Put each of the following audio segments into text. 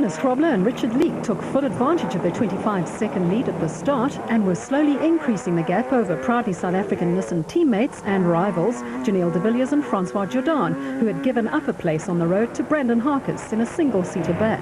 Johannes Grobler and Richard Leek took full advantage of their 25-second lead at the start and were slowly increasing the gap over proudly South African Nissan teammates and rivals Janelle de Villiers and Francois Jordan, who had given up a place on the road to Brandon Harkis in a single-seater bat.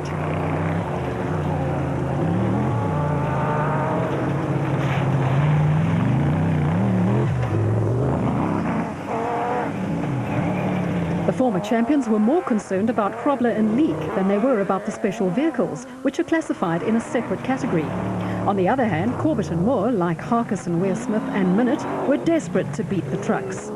The former champions were more concerned about Grobler and Leek than they were about the special vehicles, which are classified in a separate category. On the other hand, Corbett and Moore, like Harkis and Ware Smith and Minute, were desperate to beat the trucks.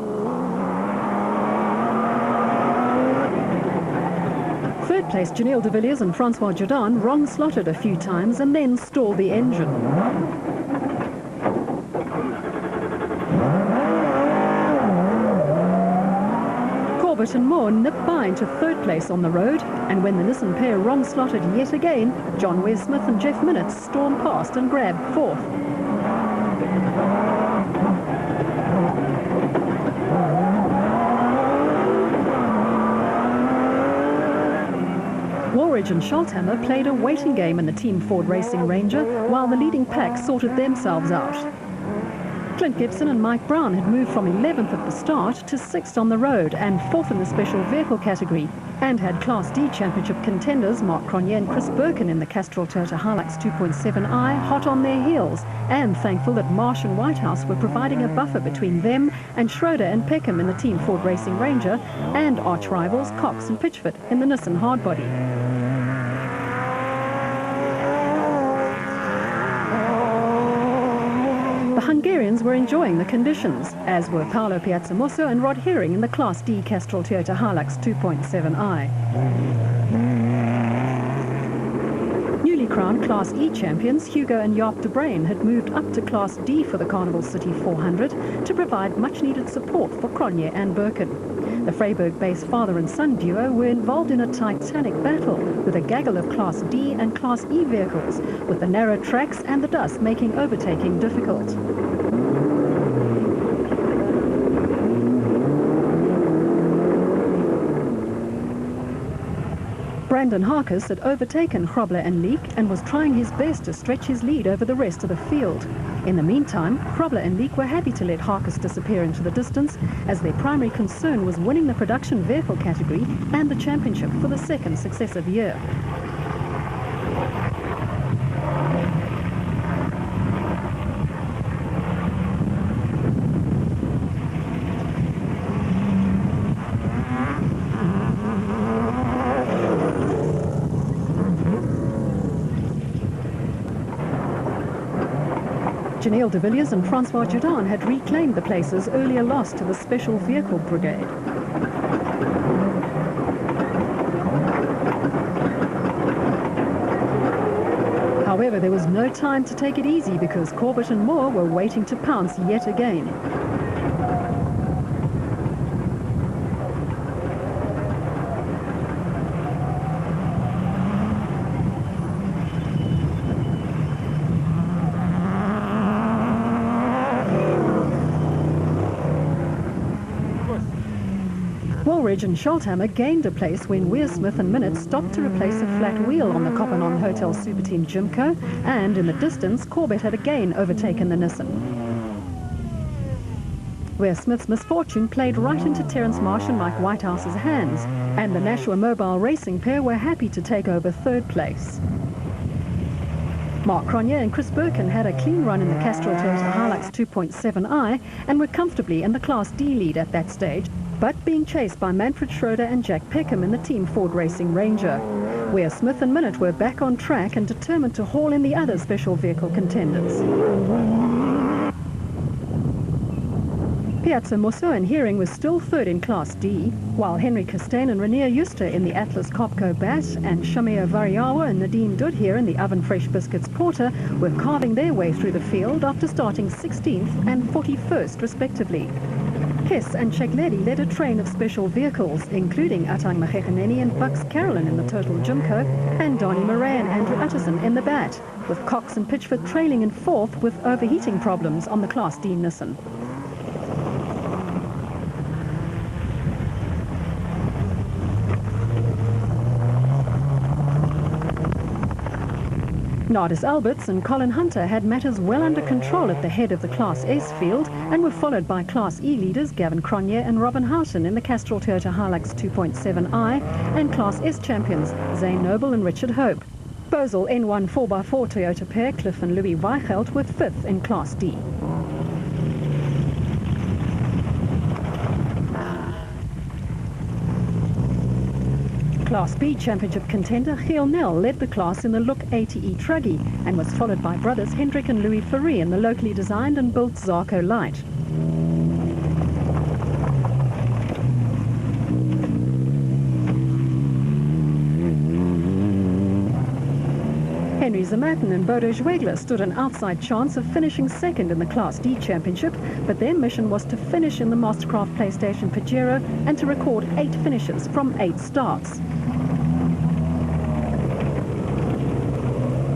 Third place Janelle de Villiers and Francois Jordan wrong-slotted a few times and then stalled the engine. Corbett and Moore nipped by into third place on the road, and when the Nissan pair wrong-slotted yet again, John Ware Smith and Jeff Minute stormed past and grabbed fourth. Woolridge and Scholthammer played a waiting game in the Team Ford Racing Ranger while the leading pack sorted themselves out. Clint Gibson and Mike Brown had moved from 11th at the start to 6th on the road and 4th in the special vehicle category, and had Class D championship contenders Mark Cronje and Chris Birkin in the Castrol Toyota Hilux 2.7i hot on their heels, and thankful that Marsh and Whitehouse were providing a buffer between them and Schroeder and Peckham in the Team Ford Racing Ranger, and arch rivals Cox and Pitchford in the Nissan Hardbody. The Hungarians were enjoying the conditions, as were Paolo Piazzamosso and Rod Herring in the Class D Castrol Toyota Hilux 2.7i. Newly crowned Class E champions Hugo and Jaap de Bruin had moved up to Class D for the Carnival City 400 to provide much-needed support for Cronje and Birkin. The Freiburg-based father and son duo were involved in a titanic battle with a gaggle of Class D and Class E vehicles, with the narrow tracks and the dust making overtaking difficult. Brandon Harkis had overtaken Grobler and Leek and was trying his best to stretch his lead over the rest of the field. In the meantime, Grobler and Leek were happy to let Harkis disappear into the distance, as their primary concern was winning the production vehicle category and the championship for the second successive year. Janelle de Villiers and Francois Jordan had reclaimed the places earlier lost to the Special Vehicle Brigade. However, there was no time to take it easy because Corbett and Moore were waiting to pounce yet again. Woolridge and Scholthammer gained a place when Ware Smith and Minute stopped to replace a flat wheel on the Coppernon Hotel Super Team Jimco, and in the distance, Corbett had again overtaken the Nissan. Ware Smith's misfortune played right into Terence Marsh and Mike Whitehouse's hands, and the Nashua Mobile Racing pair were happy to take over third place. Mark Cronje and Chris Birkin had a clean run in the Castrol Toyota Hilux 2.7i and were comfortably in the Class D lead at that stage, but being chased by Manfred Schroeder and Jack Peckham in the Team Ford Racing Ranger. Where Smith and Minute were back on track and determined to haul in the other special vehicle contenders. Piazzamosso and Herring was still third in Class D, while Henry Costain and Renier Juster in the Atlas Copco Bat and Shamir Variawa and Nadeem Dudhir in the Oven Fresh Biscuits Porter were carving their way through the field after starting 16th and 41st respectively. Hess and Schwegler led a train of special vehicles, including Atang Macheganeni and Bucks Carolyn in the Total Jimco, and Donnie Murray and Andrew Utterson in the Bat, with Cox and Pitchford trailing in fourth with overheating problems on the Class D Nissan. Nardis Alberts and Colin Hunter had matters well under control at the head of the Class S field and were followed by Class E leaders Gavin Cronje and Robin Houghton in the Castrol Toyota Hilux 2.7i and Class S champions Zane Noble and Richard Hope. Bosel N1 4x4 Toyota pair Cliff and Louis Weichelt were 5th in Class D. Class B Championship contender Giel Nel led the class in the Look ATE Truggy and was followed by brothers Hendrik and Louis Ferry in the locally designed and built Zarko Light. HENRI ZERMATTEN and BODO ZERMATTEN stood an outside chance of finishing second in the Class D Championship, but their mission was to finish in the Mastercraft PlayStation Pajero and to record 8 finishes from 8 starts.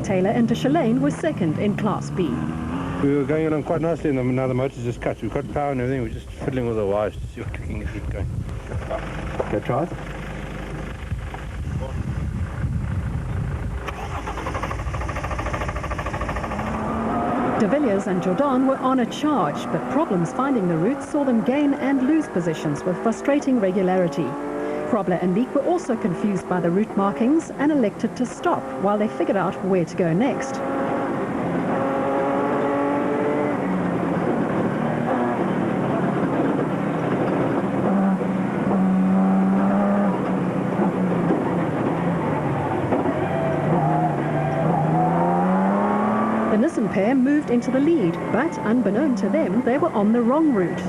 Taylor and Deshalane were second in Class B. We were going along quite nicely and now the motor's just cut. We've got power and everything, we're just fiddling with the wires to see what we can keep going. Go try it. De Villiers and Jordan were on a charge, but problems finding the route saw them gain and lose positions with frustrating regularity. Grobler and Leek were also confused by the route markings and elected to stop while they figured out where to go next. The Nissan pair moved into the lead, but unbeknown to them, they were on the wrong route.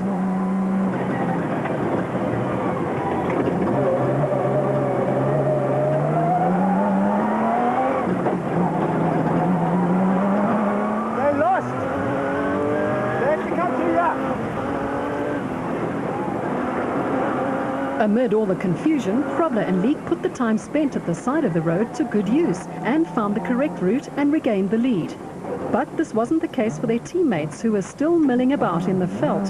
Amid all the confusion, Grobler and Leek put the time spent at the side of the road to good use and found the correct route and regained the lead. But this wasn't the case for their teammates, who were still milling about in the veld.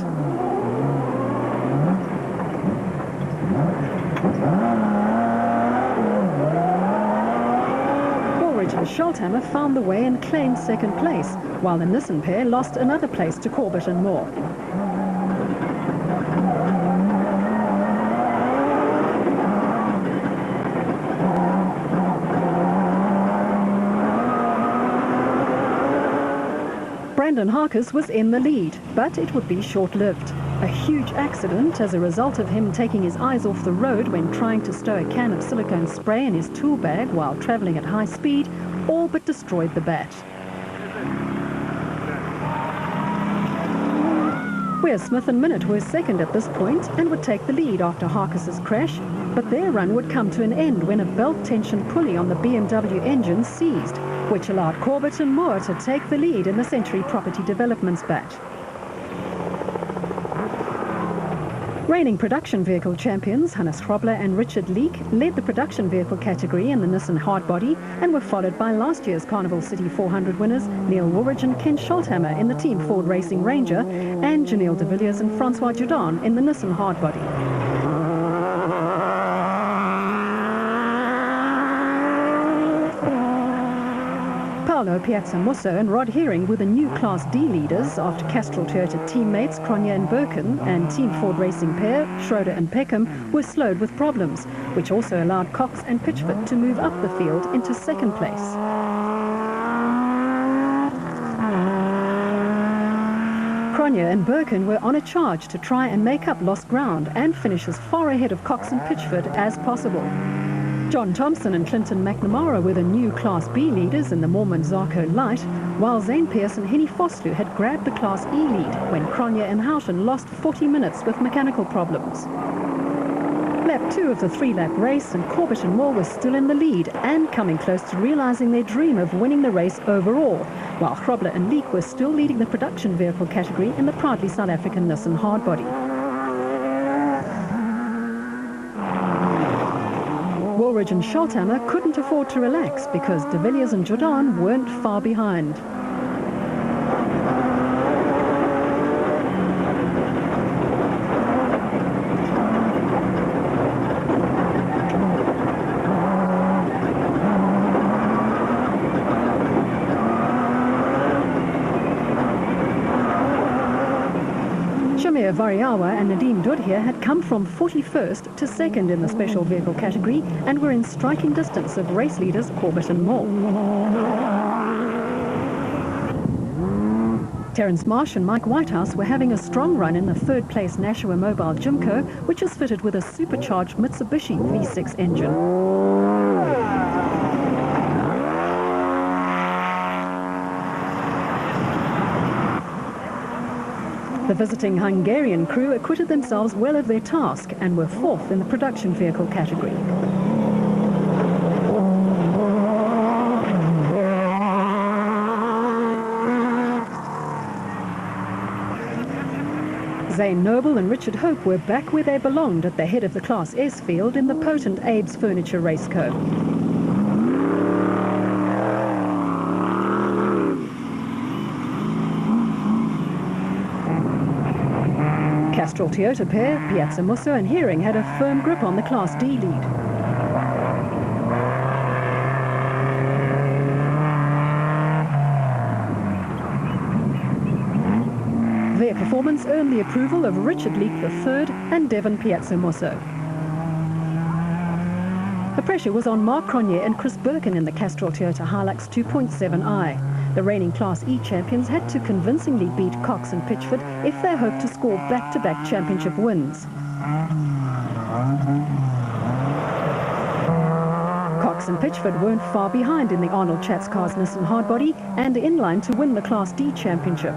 Woolridge and Scholthammer found the way and claimed second place, while the Nissan pair lost another place to Corbett and Moore. Brandon Harkes was in the lead, but it would be short-lived. A huge accident as a result of him taking his eyes off the road when trying to stow a can of silicone spray in his tool bag while travelling at high speed all but destroyed the bat. Weir Smith and Minute were second at this point and would take the lead after Harkes's crash, but their run would come to an end when a belt tension pulley on the BMW engine seized, which allowed Corbett and Moore to take the lead in the Century Property Developments batch. Reigning production vehicle champions Hannes Grobler and Richard Leek led the production vehicle category in the Nissan Hardbody and were followed by last year's Carnival City 400 winners Neil Woolridge and Ken Scholthammer in the Team Ford Racing Ranger and Janelle de Villiers and Francois Jordan in the Nissan Hardbody. Paolo Piazzamusso and Rod Herring were the new Class D leaders after Castrol Toyota teammates Cronje and Birkin and Team Ford Racing pair Schroeder and Peckham were slowed with problems, which also allowed Cox and Pitchford to move up the field into second place. Cronje and Birkin were on a charge to try and make up lost ground and finish as far ahead of Cox and Pitchford as possible. John Thompson and Clinton McNamara were the new Class B leaders in the Mormon Zarko Light, while Zane Pearce and Henny Foslu had grabbed the Class E lead when Cronje and Houghton lost 40 minutes with mechanical problems. Lap 2 of the 3-lap race and Corbett and Moore were still in the lead and coming close to realizing their dream of winning the race overall, while Grobler and Leek were still leading the production vehicle category in the proudly South African Nissan Hardbody. Woolridge and Scholthammer couldn't afford to relax because de Villiers and Jordan weren't far behind. Samir Variawa and Nadeem Dudhia had come from 41st to 2nd in the special vehicle category and were in striking distance of race leaders Corbett and Moore. Terence Marsh and Mike Whitehouse were having a strong run in the third-place Nashua Mobile Jimco, which is fitted with a supercharged Mitsubishi V6 engine. The visiting Hungarian crew acquitted themselves well of their task and were 4th in the production vehicle category. Zane Noble and Richard Hope were back where they belonged at the head of the Class S field in the potent Abe's Furniture Race Co. Castrol Toyota pair, Piazza Musso and Herring had a firm grip on the Class D lead. Their performance earned the approval of Richard Leek III and Devon Piazza Musso. The pressure was on Mark Cronje and Chris Birkin in the Castrol Toyota Hilux 2.7i. The reigning Class E champions had to convincingly beat Cox and Pitchford if they hoped to score back-to-back championship wins. Cox and Pitchford weren't far behind in the Arnold Chatscars Nissan Hardbody and in line to win the Class D championship.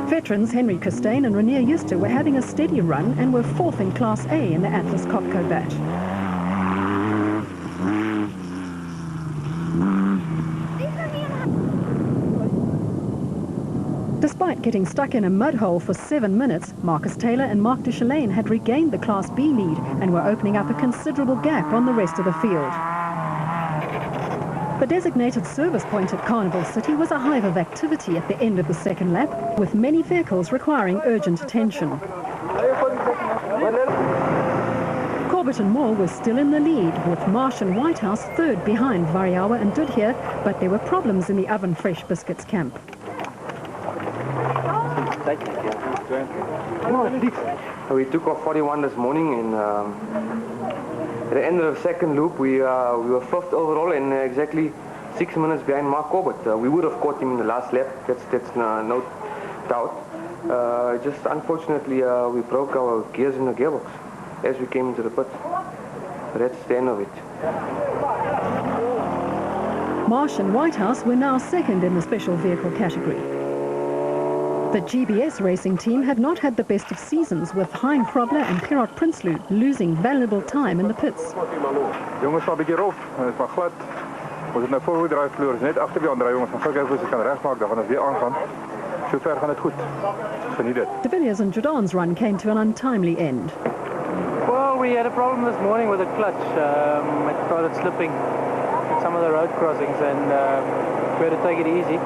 Veterans Henry Costain and Rainier Euster were having a steady run and were 4th in Class A in the Atlas Copco batch. Despite getting stuck in a mud hole for 7 minutes, Marcus Taylor and Mark de Chalane had regained the Class B lead and were opening up a considerable gap on the rest of the field. The designated service point at Carnival City was a hive of activity at the end of the second lap, with many vehicles requiring urgent attention. Corbett and Moore were still in the lead, with Marsh and Whitehouse 3rd behind Variawa and Dudhia, but there were problems in the Oven Fresh Biscuits camp. We took off 41 this morning and at the end of the second loop we were 5th overall and exactly 6 minutes behind Mark Corbett. We would have caught him in the last lap, that's no doubt. Just unfortunately we broke our gears in the gearbox as we came into the pit. That's the end of it. Marsh and Whitehouse were now 2nd in the special vehicle category. The GBS racing team had not had the best of seasons, with HEIN GROBLER and Gerard Prinsloo losing valuable time in the pits. Jongens, maar 'n bietjie rof, dit is maar glad. Ons het nou voorhoed dryfvloer, is net agter die ander jongens, gaan kyk of ons dit kan regmaak, dan gaan ons weer aangaan. Sover gaan dit goed. Geniet dit. De Villiers and Jordan's run came to an untimely end. Well, we had a problem this morning with the clutch. It started slipping at some of the road crossings and we had to take it easy.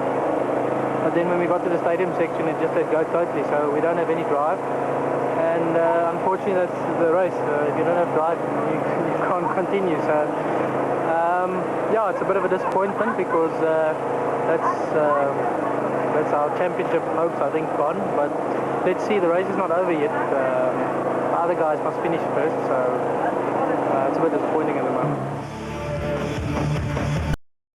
But then when we got to the stadium section, it just said go totally, so we don't have any drive. And unfortunately, that's the race. If you don't have drive, you can't continue. So, yeah, it's a bit of a disappointment because that's our championship hopes, I think, gone. But let's see, the race is not over yet. The other guys must finish first, so it's a bit disappointing in